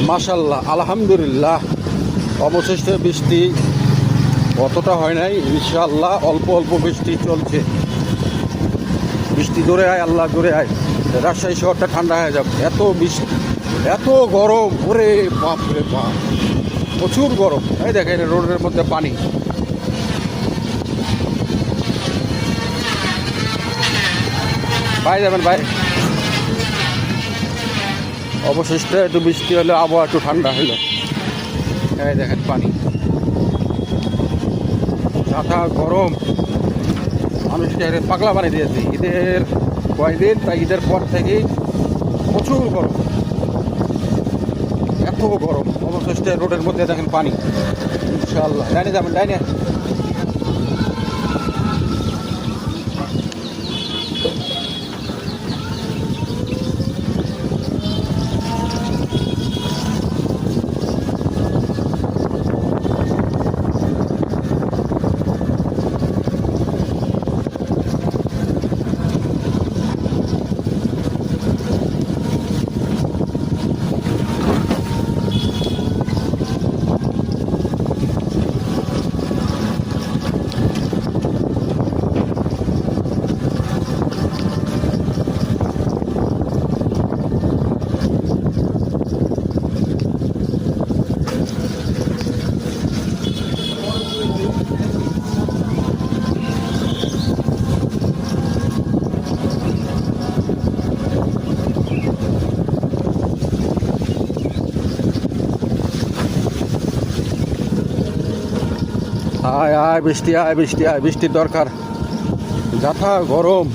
মাশাআল্লাহ, আলহামদুলিল্লাহ। অবশেষে বৃষ্টি অতটা হয় নাই, ইনশাআল্লাহ অল্প অল্প বৃষ্টি চলছে। বৃষ্টি জোরে আয়, আল্লাহ জোরে আয়, রাজশাহী শহরটা ঠান্ডা হয়ে যাবে। এত বৃষ্টি, এত গরম, ওরে বাপ রে বাপ, প্রচুর গরম। এই দেখেন রোডের মধ্যে পানি। ভাই যাবেন ভাই। অবশিষ্ট একটু বৃষ্টি হলে আবহাওয়া একটু ঠান্ডা হলো। এই দেখেন পানি, মাথা গরম। মানুষকে পাগলা বানিয়ে দিয়েছে ঈদের কয়েকদিন, তাই ঈদের পর থেকেই প্রচুর গরম, এত গরম। অবশিষ্ট রোডের মধ্যে দেখেন পানি। ইনশাআল্লাহ ডাইনে যাবেন, ডাইনে। আয় আয় বৃষ্টি, আয় বৃষ্টি, আয় বৃষ্টির দরকার। যাথা গরম।